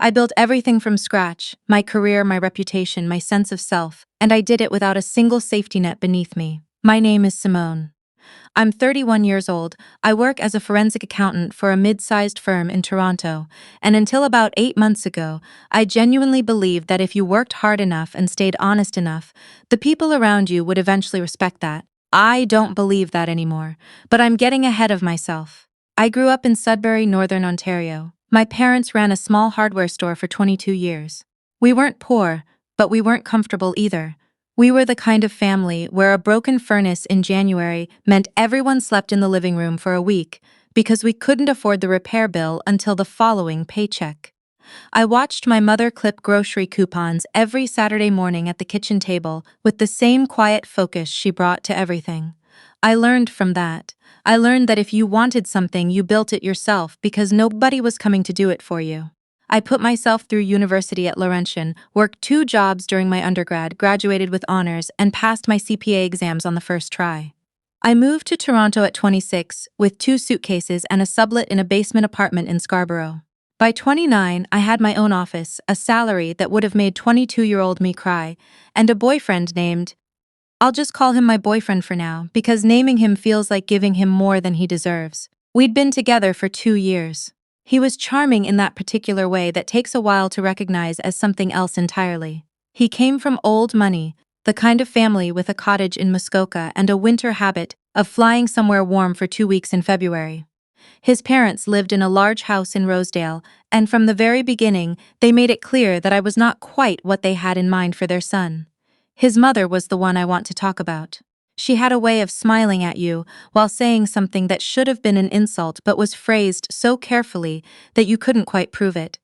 I built everything from scratch, my career, my reputation, my sense of self, and I did it without a single safety net beneath me. My name is Simone. I'm 31 years old. I work as a forensic accountant for a mid-sized firm in Toronto, and until about 8 months ago, I genuinely believed that if you worked hard enough and stayed honest enough, the people around you would eventually respect that. I don't believe that anymore, but I'm getting ahead of myself. I grew up in Sudbury, Northern Ontario. My parents ran a small hardware store for 22 years. We weren't poor, but we weren't comfortable either. We were the kind of family where a broken furnace in January meant everyone slept in the living room for a week because we couldn't afford the repair bill until the following paycheck. I watched my mother clip grocery coupons every Saturday morning at the kitchen table with the same quiet focus she brought to everything. I learned from that. I learned that if you wanted something, you built it yourself because nobody was coming to do it for you. I put myself through university at Laurentian, worked 2 jobs during my undergrad, graduated with honors, and passed my CPA exams on the first try. I moved to Toronto at 26 with 2 suitcases and a sublet in a basement apartment in Scarborough. By 29, I had my own office, a salary that would have made 22-year-old me cry, and a boyfriend named. I'll just call him my boyfriend for now, because naming him feels like giving him more than he deserves. We'd been together for 2 years. He was charming in that particular way that takes a while to recognize as something else entirely. He came from old money, the kind of family with a cottage in Muskoka and a winter habit of flying somewhere warm for 2 weeks in February. His parents lived in a large house in Rosedale, and from the very beginning, they made it clear that I was not quite what they had in mind for their son. His mother was the one I want to talk about. She had a way of smiling at you while saying something that should have been an insult but was phrased so carefully that you couldn't quite prove it.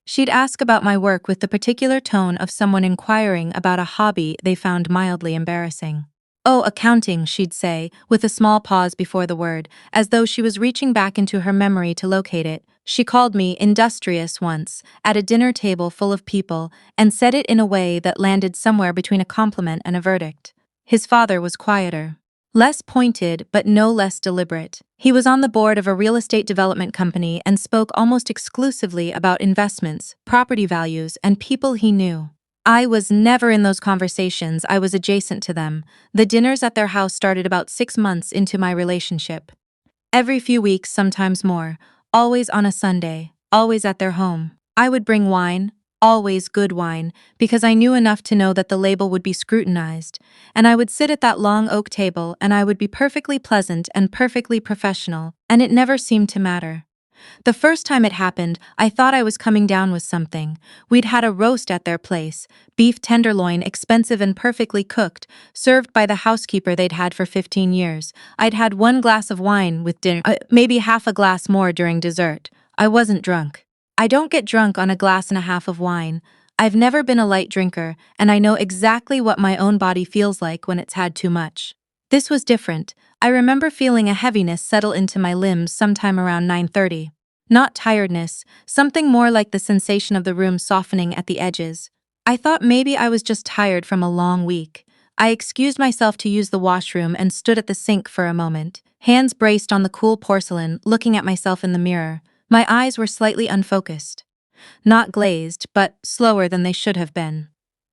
She'd ask about my work with the particular tone of someone inquiring about a hobby they found mildly embarrassing. "Oh, accounting," she'd say, with a small pause before the word, as though she was reaching back into her memory to locate it. She called me industrious once, at a dinner table full of people, and said it in a way that landed somewhere between a compliment and a verdict. His father was quieter. Less pointed, but no less deliberate. He was on the board of a real estate development company and spoke almost exclusively about investments, property values, and people he knew. I was never in those conversations, I was adjacent to them. The dinners at their house started about 6 months into my relationship. Every few weeks, sometimes more, always on a Sunday, always at their home. I would bring wine, always good wine, because I knew enough to know that the label would be scrutinized, and I would sit at that long oak table and I would be perfectly pleasant and perfectly professional, and it never seemed to matter. The first time it happened, I thought I was coming down with something. We'd had a roast at their place, beef tenderloin, expensive and perfectly cooked, served by the housekeeper they'd had for 15 years. I'd had 1 glass of wine with dinner, maybe half a glass more during dessert. I wasn't drunk. I don't get drunk on a glass and a half of wine. I've never been a light drinker, and I know exactly what my own body feels like when it's had too much. This was different. I remember feeling a heaviness settle into my limbs sometime around 9:30. Not tiredness, something more like the sensation of the room softening at the edges. I thought maybe I was just tired from a long week. I excused myself to use the washroom and stood at the sink for a moment, hands braced on the cool porcelain, looking at myself in the mirror. My eyes were slightly unfocused. Not glazed, but slower than they should have been.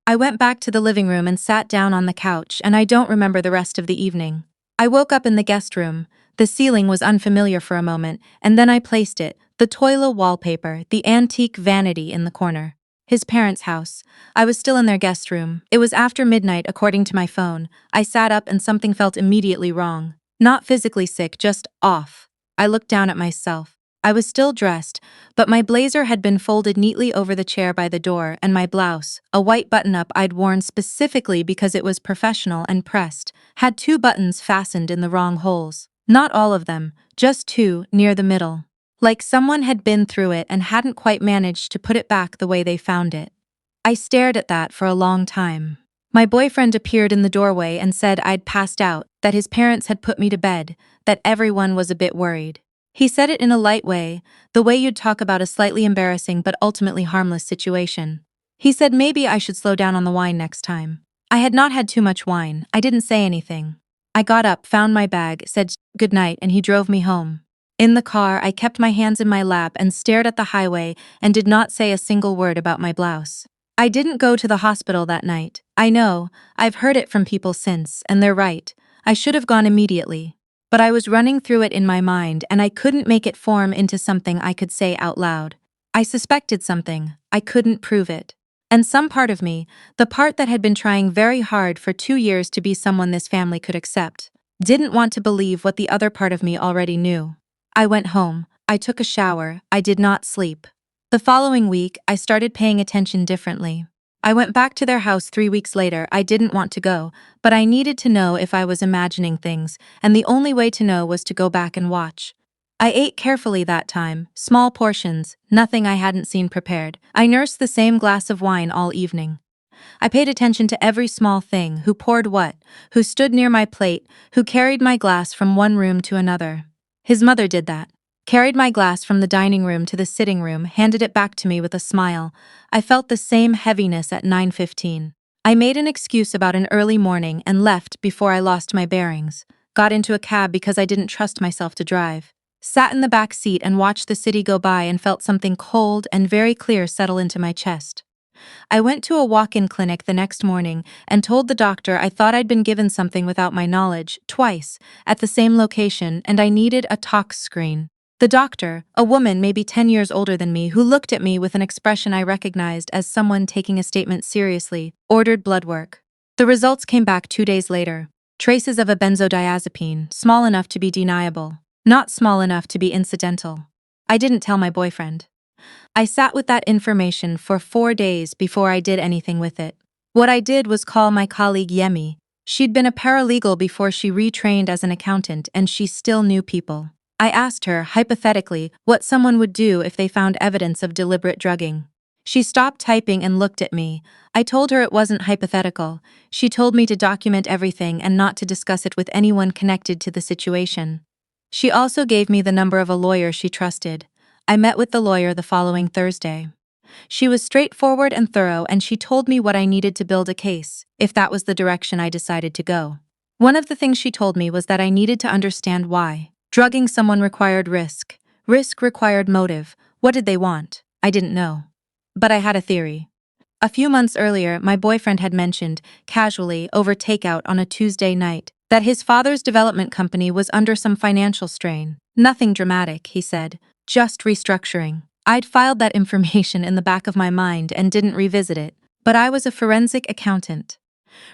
I went back to the living room and sat down on the couch, and I don't remember the rest of the evening. I woke up in the guest room. The ceiling was unfamiliar for a moment, and then I placed it, the toilet wallpaper, the antique vanity in the corner. His parents' house. I was still in their guest room. It was after midnight, according to my phone. I sat up and something felt immediately wrong. Not physically sick, just off. I looked down at myself. I was still dressed, but my blazer had been folded neatly over the chair by the door, and my blouse, a white button-up I'd worn specifically because it was professional and pressed, had 2 buttons fastened in the wrong holes. Not all of them, just 2, near the middle. Like someone had been through it and hadn't quite managed to put it back the way they found it. I stared at that for a long time. My boyfriend appeared in the doorway and said I'd passed out, that his parents had put me to bed, that everyone was a bit worried. He said it in a light way, the way you'd talk about a slightly embarrassing but ultimately harmless situation. He said maybe I should slow down on the wine next time. I had not had too much wine. I didn't say anything. I got up, found my bag, said good night, and he drove me home. In the car, I kept my hands in my lap and stared at the highway and did not say a single word about my blouse. I didn't go to the hospital that night. I know, I've heard it from people since, and they're right. I should have gone immediately. But I was running through it in my mind and I couldn't make it form into something I could say out loud. I suspected something. I couldn't prove it. And some part of me, the part that had been trying very hard for 2 years to be someone this family could accept, didn't want to believe what the other part of me already knew. I went home. I took a shower. I did not sleep. The following week, I started paying attention differently. I went back to their house 3 weeks later. I didn't want to go, but I needed to know if I was imagining things, and the only way to know was to go back and watch. I ate carefully that time, small portions, nothing I hadn't seen prepared. I nursed the same glass of wine all evening. I paid attention to every small thing, who poured what, who stood near my plate, who carried my glass from one room to another. His mother did that. Carried my glass from the dining room to the sitting room, handed it back to me with a smile. I felt the same heaviness at 9:15. I made an excuse about an early morning and left before I lost my bearings. Got into a cab because I didn't trust myself to drive. Sat in the back seat and watched the city go by and felt something cold and very clear settle into my chest. I went to a walk-in clinic the next morning and told the doctor I thought I'd been given something without my knowledge, twice, at the same location, and I needed a tox screen. The doctor, a woman maybe 10 years older than me who looked at me with an expression I recognized as someone taking a statement seriously, ordered blood work. The results came back 2 days later. Traces of a benzodiazepine, small enough to be deniable, not small enough to be incidental. I didn't tell my boyfriend. I sat with that information for 4 days before I did anything with it. What I did was call my colleague Yemi. She'd been a paralegal before she retrained as an accountant and she still knew people. I asked her, hypothetically, what someone would do if they found evidence of deliberate drugging. She stopped typing and looked at me. I told her it wasn't hypothetical. She told me to document everything and not to discuss it with anyone connected to the situation. She also gave me the number of a lawyer she trusted. I met with the lawyer the following Thursday. She was straightforward and thorough, and she told me what I needed to build a case, if that was the direction I decided to go. One of the things she told me was that I needed to understand why. Drugging someone required risk. Risk required motive. What did they want? I didn't know. But I had a theory. A few months earlier, my boyfriend had mentioned, casually, over takeout on a Tuesday night, that his father's development company was under some financial strain. Nothing dramatic, he said, just restructuring. I'd filed that information in the back of my mind and didn't revisit it, but I was a forensic accountant.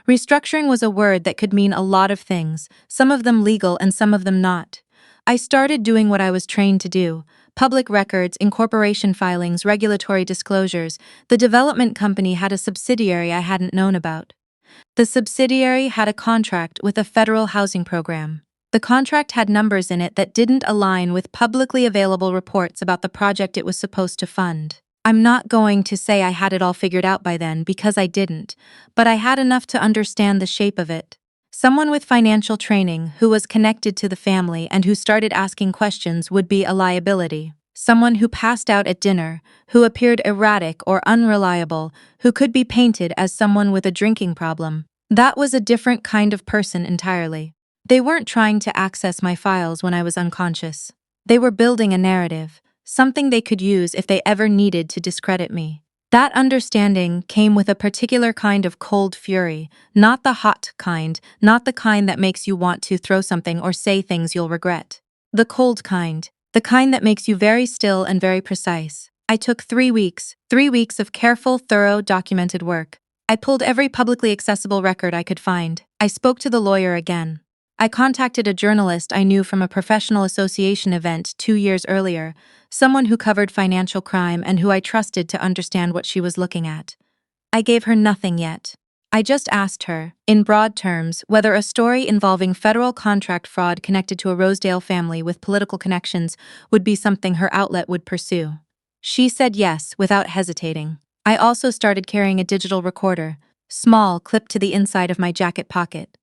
Restructuring was a word that could mean a lot of things, some of them legal and some of them not. I started doing what I was trained to do: public records, incorporation filings, regulatory disclosures. The development company had a subsidiary I hadn't known about. The subsidiary had a contract with a federal housing program. The contract had numbers in it that didn't align with publicly available reports about the project it was supposed to fund. I'm not going to say I had it all figured out by then, because I didn't, but I had enough to understand the shape of it. Someone with financial training, who was connected to the family and who started asking questions, would be a liability. Someone who passed out at dinner, who appeared erratic or unreliable, who could be painted as someone with a drinking problem. That was a different kind of person entirely. They weren't trying to access my files when I was unconscious. They were building a narrative, something they could use if they ever needed to discredit me. That understanding came with a particular kind of cold fury, not the hot kind, not the kind that makes you want to throw something or say things you'll regret. The cold kind, the kind that makes you very still and very precise. I took 3 weeks, 3 weeks of careful, thorough, documented work. I pulled every publicly accessible record I could find. I spoke to the lawyer again. I contacted a journalist I knew from a professional association event 2 years earlier, someone who covered financial crime and who I trusted to understand what she was looking at. I gave her nothing yet. I just asked her, in broad terms, whether a story involving federal contract fraud connected to a Rosedale family with political connections would be something her outlet would pursue. She said yes, without hesitating. I also started carrying a digital recorder, small, clipped to the inside of my jacket pocket.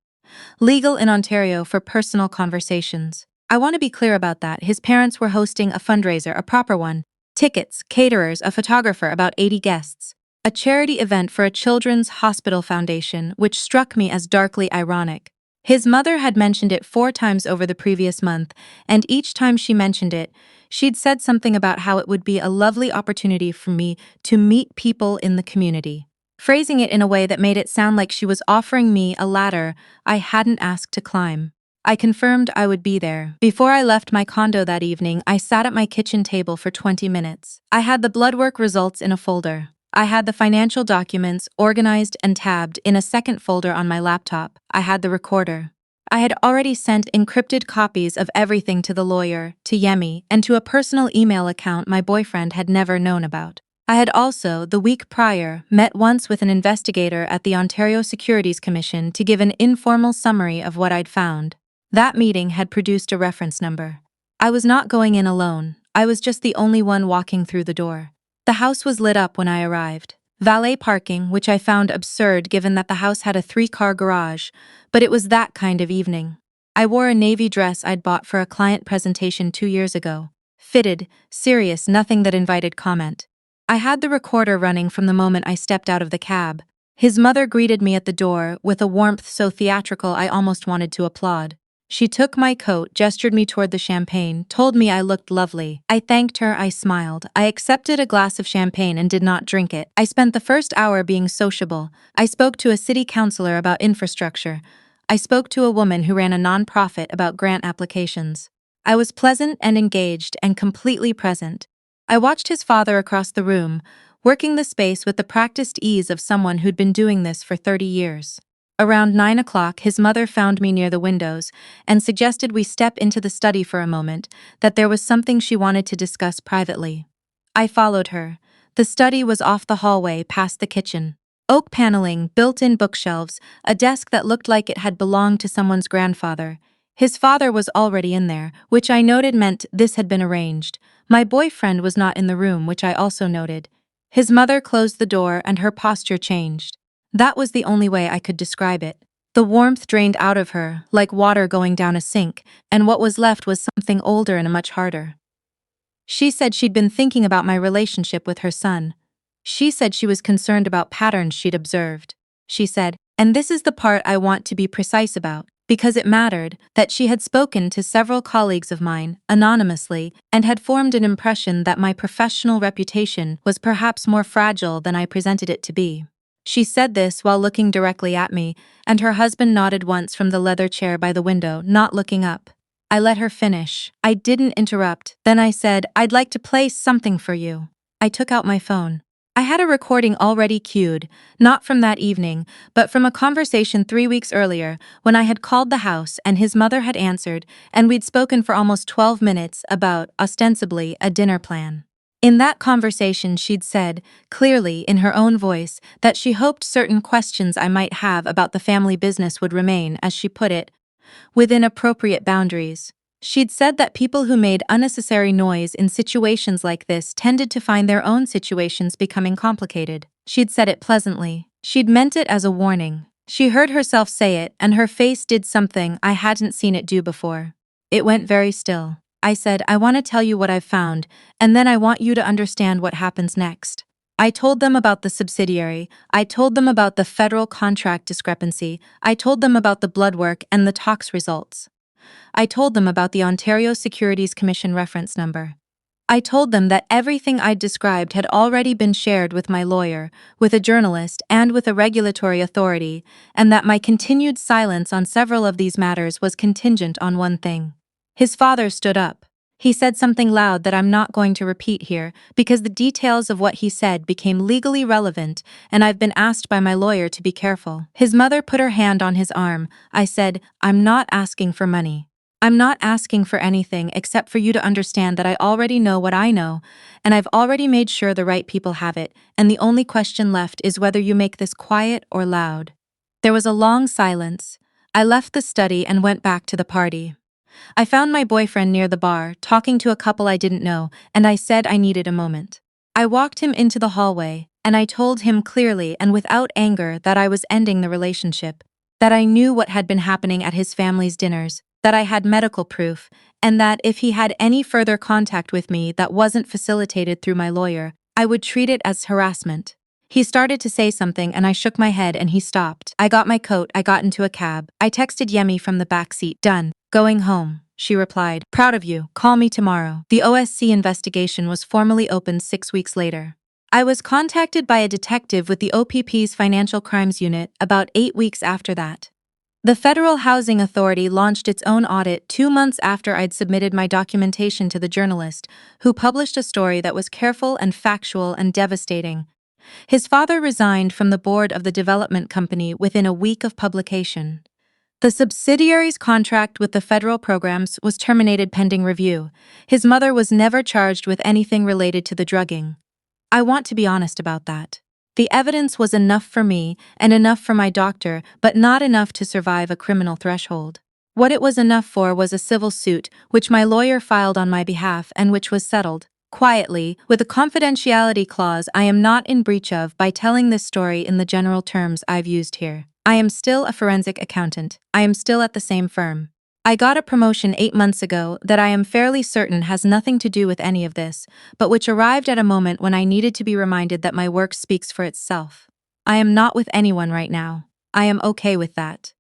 Legal in Ontario for personal conversations. I want to be clear about that. His parents were hosting a fundraiser, a proper one. Tickets, caterers, a photographer, about 80 guests. A charity event for a children's hospital foundation, which struck me as darkly ironic. His mother had mentioned it 4 times over the previous month, and each time she mentioned it, she'd said something about how it would be a lovely opportunity for me to meet people in the community, phrasing it in a way that made it sound like she was offering me a ladder I hadn't asked to climb. I confirmed I would be there. Before I left my condo that evening, I sat at my kitchen table for 20 minutes. I had the blood work results in a folder. I had the financial documents organized and tabbed in a second folder on my laptop. I had the recorder. I had already sent encrypted copies of everything to the lawyer, to Yemi, and to a personal email account my boyfriend had never known about. I had also, the week prior, met once with an investigator at the Ontario Securities Commission to give an informal summary of what I'd found. That meeting had produced a reference number. I was not going in alone. I was just the only one walking through the door. The house was lit up when I arrived. Valet parking, which I found absurd given that the house had a 3-car garage, but it was that kind of evening. I wore a navy dress I'd bought for a client presentation 2 years ago. Fitted, serious, nothing that invited comment. I had the recorder running from the moment I stepped out of the cab. His mother greeted me at the door with a warmth so theatrical I almost wanted to applaud. She took my coat, gestured me toward the champagne, told me I looked lovely. I thanked her, I smiled. I accepted a glass of champagne and did not drink it. I spent the first hour being sociable. I spoke to a city councilor about infrastructure. I spoke to a woman who ran a nonprofit about grant applications. I was pleasant and engaged and completely present. I watched his father across the room, working the space with the practiced ease of someone who'd been doing this for 30 years. Around 9 o'clock, his mother found me near the windows and suggested we step into the study for a moment, that there was something she wanted to discuss privately. I followed her. The study was off the hallway, past the kitchen. Oak paneling, built-in bookshelves, a desk that looked like it had belonged to someone's grandfather. His father was already in there, which I noted meant this had been arranged. My boyfriend was not in the room, which I also noted. His mother closed the door and her posture changed. That was the only way I could describe it. The warmth drained out of her, like water going down a sink, and what was left was something older and much harder. She said she'd been thinking about my relationship with her son. She said she was concerned about patterns she'd observed. She said, and this is the part I want to be precise about, because it mattered, that she had spoken to several colleagues of mine, anonymously, and had formed an impression that my professional reputation was perhaps more fragile than I presented it to be. She said this while looking directly at me, and her husband nodded once from the leather chair by the window, not looking up. I let her finish. I didn't interrupt. Then I said, I'd like to play something for you. I took out my phone. I had a recording already queued, not from that evening, but from a conversation 3 weeks earlier, when I had called the house and his mother had answered, and we'd spoken for almost 12 minutes about, ostensibly, a dinner plan. In that conversation she'd said, clearly in her own voice, that she hoped certain questions I might have about the family business would remain, as she put it, within appropriate boundaries. She'd said that people who made unnecessary noise in situations like this tended to find their own situations becoming complicated. She'd said it pleasantly. She'd meant it as a warning. She heard herself say it, and her face did something I hadn't seen it do before. It went very still. I said, I want to tell you what I've found, and then I want you to understand what happens next. I told them about the subsidiary, I told them about the federal contract discrepancy, I told them about the blood work and the tox results. I told them about the Ontario Securities Commission reference number. I told them that everything I'd described had already been shared with my lawyer, with a journalist, and with a regulatory authority, and that my continued silence on several of these matters was contingent on one thing. His father stood up. He said something loud that I'm not going to repeat here, because the details of what he said became legally relevant, and I've been asked by my lawyer to be careful. His mother put her hand on his arm. I said, I'm not asking for money. I'm not asking for anything except for you to understand that I already know what I know, and I've already made sure the right people have it, and the only question left is whether you make this quiet or loud. There was a long silence. I left the study and went back to the party. I found my boyfriend near the bar, talking to a couple I didn't know, and I said I needed a moment. I walked him into the hallway, and I told him clearly and without anger that I was ending the relationship, that I knew what had been happening at his family's dinners, that I had medical proof, and that if he had any further contact with me that wasn't facilitated through my lawyer, I would treat it as harassment. He started to say something and I shook my head and he stopped. I got my coat, I got into a cab. I texted Yemi from the back seat. Done. Going home, she replied. Proud of you. Call me tomorrow. The OSC investigation was formally opened 6 weeks later. I was contacted by a detective with the OPP's Financial Crimes Unit about 8 weeks after that. The Federal Housing Authority launched its own audit 2 months after I'd submitted my documentation to the journalist, who published a story that was careful and factual and devastating. His father resigned from the board of the development company within a week of publication. The subsidiary's contract with the federal programs was terminated pending review. His mother was never charged with anything related to the drugging. I want to be honest about that. The evidence was enough for me and enough for my doctor, but not enough to survive a criminal threshold. What it was enough for was a civil suit, which my lawyer filed on my behalf and which was settled, quietly, with a confidentiality clause I am not in breach of by telling this story in the general terms I've used here. I am still a forensic accountant. I am still at the same firm. I got a promotion 8 months ago that I am fairly certain has nothing to do with any of this, but which arrived at a moment when I needed to be reminded that my work speaks for itself. I am not with anyone right now. I am okay with that.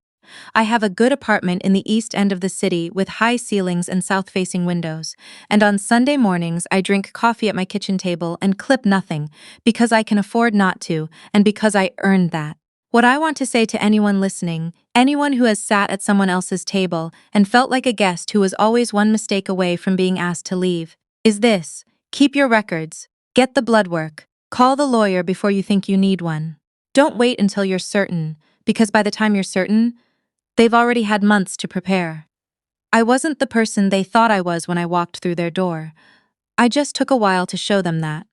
I have a good apartment in the east end of the city with high ceilings and south-facing windows, and on Sunday mornings I drink coffee at my kitchen table and clip nothing, because I can afford not to, and because I earned that. What I want to say to anyone listening, anyone who has sat at someone else's table and felt like a guest who was always one mistake away from being asked to leave, is this: keep your records, get the blood work, call the lawyer before you think you need one. Don't wait until you're certain, because by the time you're certain, they've already had months to prepare. I wasn't the person they thought I was when I walked through their door. I just took a while to show them that.